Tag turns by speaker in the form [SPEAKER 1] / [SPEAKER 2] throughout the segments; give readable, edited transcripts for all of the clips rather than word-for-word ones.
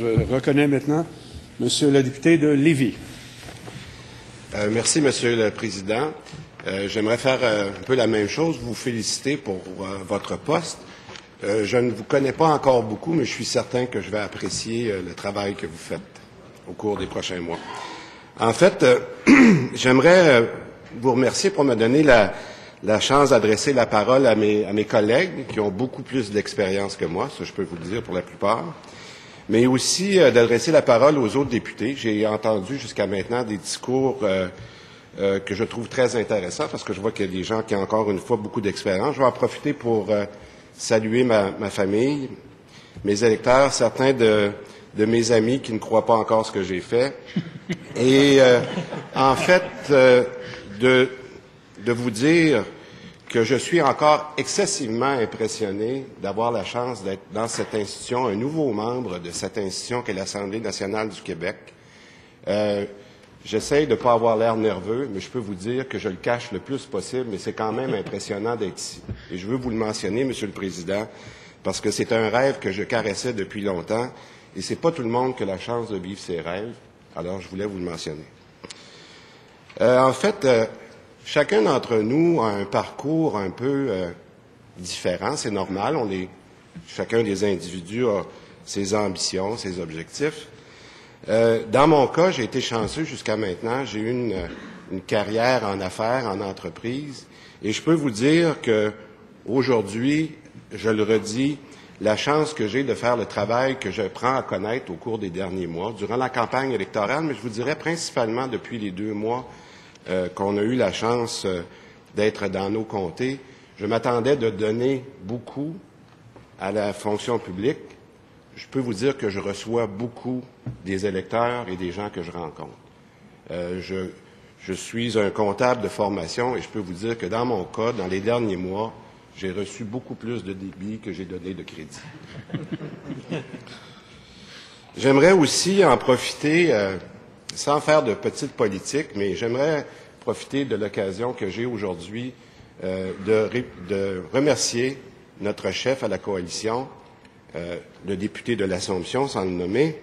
[SPEAKER 1] Je reconnais maintenant Monsieur le député de Lévis.
[SPEAKER 2] Merci, Monsieur le Président. J'aimerais faire un peu la même chose, vous féliciter pour votre poste. Je ne vous connais pas encore beaucoup, mais je suis certain que je vais apprécier le travail que vous faites au cours des prochains mois. En fait, j'aimerais vous remercier pour me donner la chance d'adresser la parole à mes collègues qui ont beaucoup plus d'expérience que moi, ça je peux vous le dire pour la plupart, mais aussi d'adresser la parole aux autres députés. J'ai entendu jusqu'à maintenant des discours que je trouve très intéressants parce que je vois qu'il y a des gens qui ont encore une fois beaucoup d'expérience. Je vais en profiter pour saluer ma famille, mes électeurs, certains de mes amis qui ne croient pas encore ce que j'ai fait, et en fait de vous dire que je suis encore excessivement impressionné d'avoir la chance d'être dans cette institution, un nouveau membre de cette institution qu'est l'Assemblée nationale du Québec. J'essaie de ne pas avoir l'air nerveux, mais je peux vous dire que je le cache le plus possible, mais c'est quand même impressionnant d'être ici. Et je veux vous le mentionner, Monsieur le Président, parce que c'est un rêve que je caressais depuis longtemps, et c'est pas tout le monde qui a la chance de vivre ses rêves, alors je voulais vous le mentionner. En fait, chacun d'entre nous a un parcours un peu différent, c'est normal, chacun des individus a ses ambitions, ses objectifs. Dans mon cas, j'ai été chanceux jusqu'à maintenant. J'ai eu une carrière en affaires, en entreprise, et je peux vous dire que aujourd'hui, je le redis, la chance que j'ai de faire le travail que je prends à connaître au cours des derniers mois, durant la campagne électorale, mais je vous dirais principalement depuis les 2 mois qu'on a eu la chance d'être dans nos comtés, je m'attendais de donner beaucoup à la fonction publique. Je peux vous dire que je reçois beaucoup des électeurs et des gens que je rencontre. Je suis un comptable de formation et je peux vous dire que dans mon cas, dans les derniers mois, j'ai reçu beaucoup plus de débits que j'ai donné de crédit. J'aimerais aussi en profiter, sans faire de petite politique, mais j'aimerais profiter de l'occasion que j'ai aujourd'hui de remercier notre chef à la coalition, le député de l'Assomption, sans le nommer,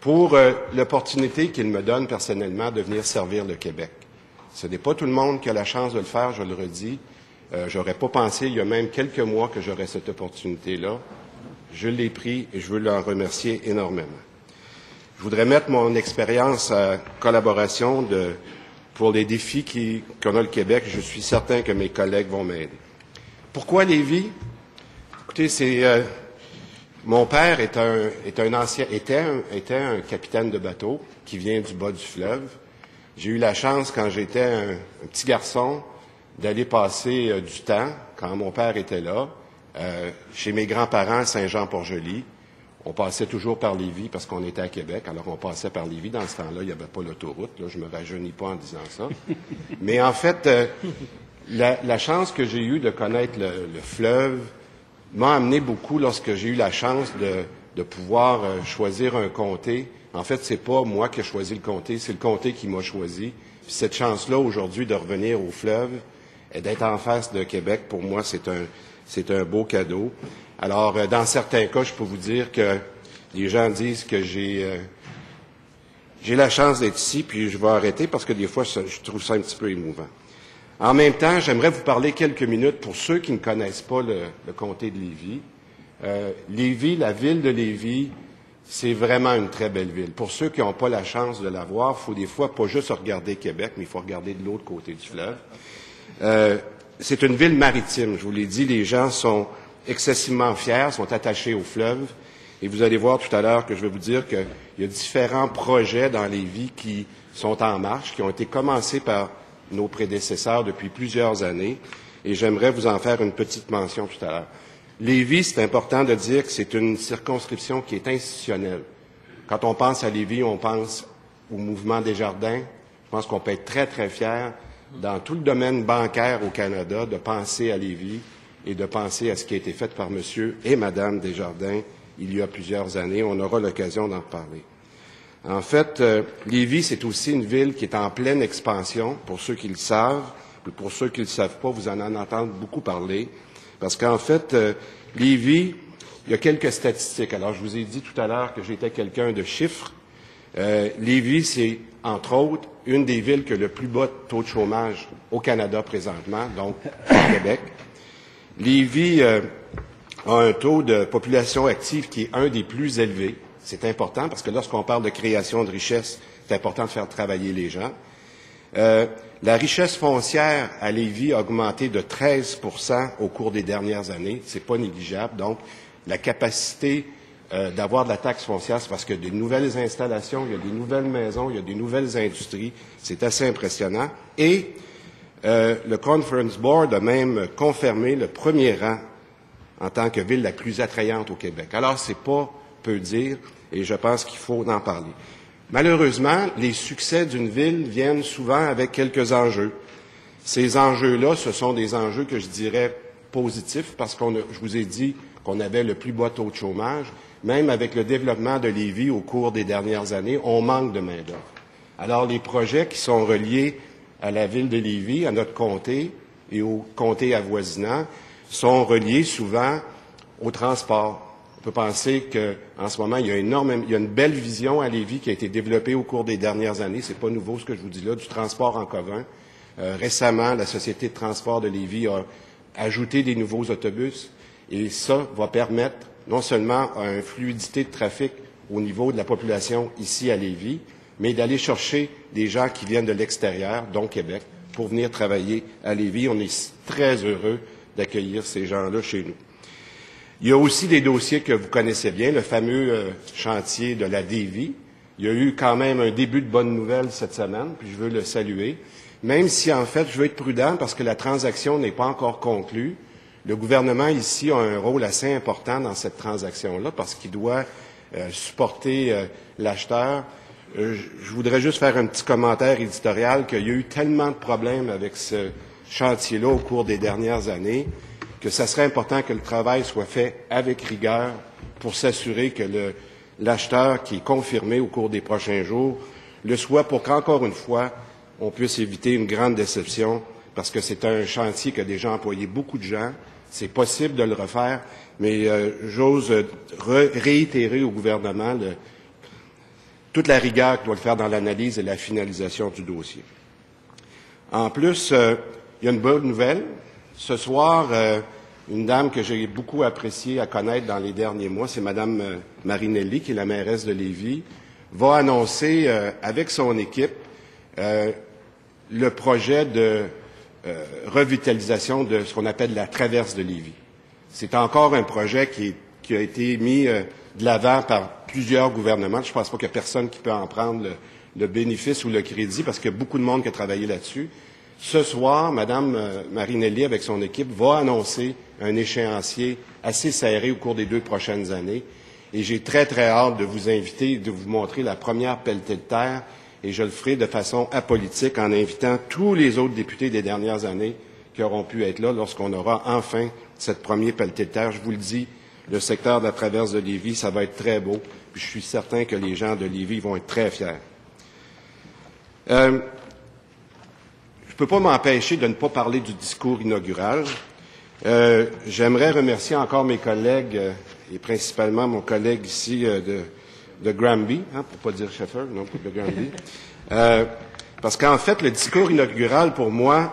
[SPEAKER 2] pour l'opportunité qu'il me donne personnellement de venir servir le Québec. Ce n'est pas tout le monde qui a la chance de le faire, je le redis. J'aurais pas pensé, il y a même quelques mois, que j'aurais cette opportunité-là. Je l'ai pris et je veux l'en remercier énormément. Je voudrais mettre mon expérience à collaboration pour les défis qu'on a le Québec. Je suis certain que mes collègues vont m'aider. Pourquoi Lévis? Écoutez, mon père était un capitaine de bateau qui vient du bas du fleuve. J'ai eu la chance, quand j'étais un petit garçon, d'aller passer du temps, quand mon père était là, chez mes grands-parents à Saint-Jean-Port-Joli. On passait toujours par Lévis parce qu'on était à Québec, alors on passait par Lévis. Dans ce temps-là, il n'y avait pas l'autoroute. Là, je me rajeunis pas en disant ça. Mais en fait, la chance que j'ai eue de connaître le fleuve m'a amené beaucoup lorsque j'ai eu la chance de pouvoir choisir un comté. En fait, c'est pas moi qui ai choisi le comté, c'est le comté qui m'a choisi. Puis cette chance-là, aujourd'hui, de revenir au fleuve et d'être en face de Québec, pour moi, c'est un beau cadeau. Alors, dans certains cas, je peux vous dire que les gens disent que j'ai la chance d'être ici, puis je vais arrêter parce que des fois, je trouve ça un petit peu émouvant. En même temps, j'aimerais vous parler quelques minutes pour ceux qui ne connaissent pas le comté de Lévis. Lévis, la ville de Lévis, c'est vraiment une très belle ville. Pour ceux qui n'ont pas la chance de la voir, il faut des fois pas juste regarder Québec, mais il faut regarder de l'autre côté du fleuve. C'est une ville maritime, je vous l'ai dit, les gens sont excessivement fiers, sont attachés au fleuve. Et vous allez voir tout à l'heure que je vais vous dire qu'il y a différents projets dans Lévis qui sont en marche, qui ont été commencés par nos prédécesseurs depuis plusieurs années. Et j'aimerais vous en faire une petite mention tout à l'heure. Lévis, c'est important de dire que c'est une circonscription qui est institutionnelle. Quand on pense à Lévis, on pense au mouvement Desjardins. Je pense qu'on peut être très, très fiers dans tout le domaine bancaire au Canada de penser à Lévis et de penser à ce qui a été fait par Monsieur et Madame Desjardins il y a plusieurs années. On aura l'occasion d'en reparler. En fait, Lévis, c'est aussi une ville qui est en pleine expansion, pour ceux qui le savent. Pour ceux qui ne le savent pas, vous en entendez beaucoup parler. Parce qu'en fait, Lévis, il y a quelques statistiques. Alors, je vous ai dit tout à l'heure que j'étais quelqu'un de chiffres. Lévis, c'est, entre autres, une des villes qui a le plus bas taux de chômage au Canada présentement, donc au Québec. Lévis a un taux de population active qui est un des plus élevés. C'est important parce que lorsqu'on parle de création de richesse, c'est important de faire travailler les gens. La richesse foncière à Lévis a augmenté de 13 % au cours des dernières années. C'est pas négligeable. Donc, la capacité d'avoir de la taxe foncière, c'est parce qu'il y a des nouvelles installations, il y a des nouvelles maisons, il y a des nouvelles industries. C'est assez impressionnant. Et le Conference Board a même confirmé le premier rang en tant que ville la plus attrayante au Québec. Alors, c'est pas peu dire, et je pense qu'il faut en parler. Malheureusement, les succès d'une ville viennent souvent avec quelques enjeux. Ces enjeux-là, ce sont des enjeux que je dirais positifs, parce que je vous ai dit qu'on avait le plus bas taux de chômage. Même avec le développement de Lévis au cours des dernières années, on manque de main-d'œuvre. Alors, les projets qui sont reliés à la ville de Lévis, à notre comté et aux comtés avoisinants, sont reliés souvent au transport. On peut penser qu'en ce moment, il y a une belle vision à Lévis qui a été développée au cours des dernières années. C'est pas nouveau ce que je vous dis là, du transport en commun. Récemment, la Société de transport de Lévis a ajouté des nouveaux autobus et ça va permettre non seulement une fluidité de trafic au niveau de la population ici à Lévis, mais d'aller chercher des gens qui viennent de l'extérieur, dont Québec, pour venir travailler à Lévis. On est très heureux d'accueillir ces gens-là chez nous. Il y a aussi des dossiers que vous connaissez bien, le fameux chantier de la Davie. Il y a eu quand même un début de bonne nouvelle cette semaine, puis je veux le saluer, même si en fait je veux être prudent parce que la transaction n'est pas encore conclue. Le gouvernement ici a un rôle assez important dans cette transaction-là parce qu'il doit supporter l'acheteur. Je voudrais juste faire un petit commentaire éditorial qu'il y a eu tellement de problèmes avec ce chantier-là au cours des dernières années que ça serait important que le travail soit fait avec rigueur pour s'assurer que l'acheteur qui est confirmé au cours des prochains jours le soit pour qu'encore une fois, on puisse éviter une grande déception parce que c'est un chantier qui a déjà employé beaucoup de gens. C'est possible de le refaire, mais j'ose réitérer au gouvernement toute la rigueur qu'il doit le faire dans l'analyse et la finalisation du dossier. En plus, il y a une bonne nouvelle. Ce soir, une dame que j'ai beaucoup appréciée à connaître dans les derniers mois, c'est Mme Marinelli, qui est la mairesse de Lévis, va annoncer avec son équipe le projet de revitalisation de ce qu'on appelle la traverse de Lévis. C'est encore un projet qui a été mis de l'avant par plusieurs gouvernements. Je ne pense pas qu'il y a personne qui peut en prendre le bénéfice ou le crédit parce qu'il y a beaucoup de monde qui a travaillé là-dessus. Ce soir, Mme Marinelli, avec son équipe, va annoncer un échéancier assez serré au cours des 2 prochaines années. Et j'ai très, très hâte de vous inviter, de vous montrer la première pelletée de terre. Et je le ferai de façon apolitique en invitant tous les autres députés des dernières années qui auront pu être là lorsqu'on aura enfin cette première pelletée de terre. Je vous le dis, le secteur de la traverse de Lévis, ça va être très beau. Puis je suis certain que les gens de Lévis vont être très fiers. Je ne peux pas m'empêcher de ne pas parler du discours inaugural. J'aimerais remercier encore mes collègues, et principalement mon collègue ici de Granby, pour ne pas dire Sheffer, non, de Granby. Parce qu'en fait, le discours inaugural, pour moi,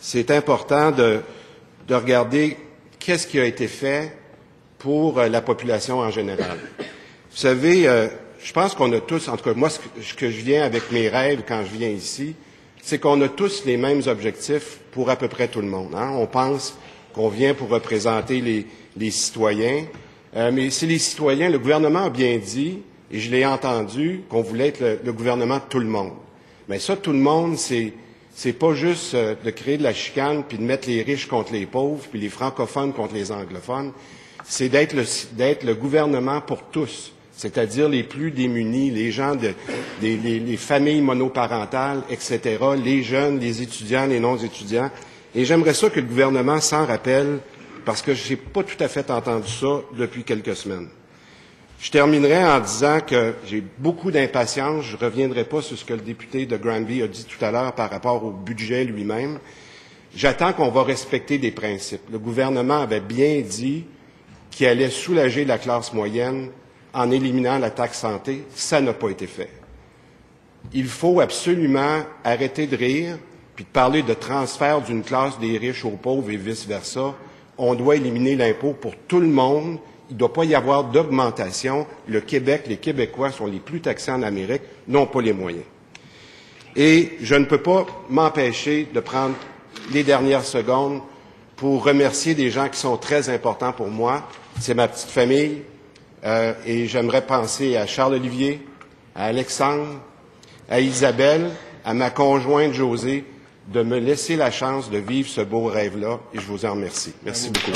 [SPEAKER 2] c'est important de regarder qu'est-ce qui a été fait pour la population en général. Vous savez, je pense qu'on a tous, en tout cas moi, ce que je viens avec mes rêves quand je viens ici, c'est qu'on a tous les mêmes objectifs pour à peu près tout le monde. Hein? On pense qu'on vient pour représenter les citoyens, mais c'est les citoyens, le gouvernement a bien dit, et je l'ai entendu, qu'on voulait être le gouvernement de tout le monde. Mais ça, tout le monde, c'est pas juste de créer de la chicane, puis de mettre les riches contre les pauvres, puis les francophones contre les anglophones. C'est d'être le gouvernement pour tous, c'est-à-dire les plus démunis, les gens les familles monoparentales, etc., les jeunes, les étudiants, les non-étudiants. Et j'aimerais ça que le gouvernement s'en rappelle, parce que je n'ai pas tout à fait entendu ça depuis quelques semaines. Je terminerai en disant que j'ai beaucoup d'impatience. Je ne reviendrai pas sur ce que le député de Granby a dit tout à l'heure par rapport au budget lui-même. J'attends qu'on va respecter des principes. Le gouvernement avait bien dit qui allait soulager la classe moyenne en éliminant la taxe santé. Ça n'a pas été fait. Il faut absolument arrêter de rire puis de parler de transfert d'une classe des riches aux pauvres et vice-versa. On doit éliminer l'impôt pour tout le monde. Il ne doit pas y avoir d'augmentation. Le Québec, les Québécois sont les plus taxés en Amérique, n'ont pas les moyens. Et je ne peux pas m'empêcher de prendre les dernières secondes pour remercier des gens qui sont très importants pour moi. C'est ma petite famille. Et j'aimerais penser à Charles-Olivier, à Alexandre, à Isabelle, à ma conjointe Josée, de me laisser la chance de vivre ce beau rêve-là. Et je vous en remercie. Merci beaucoup.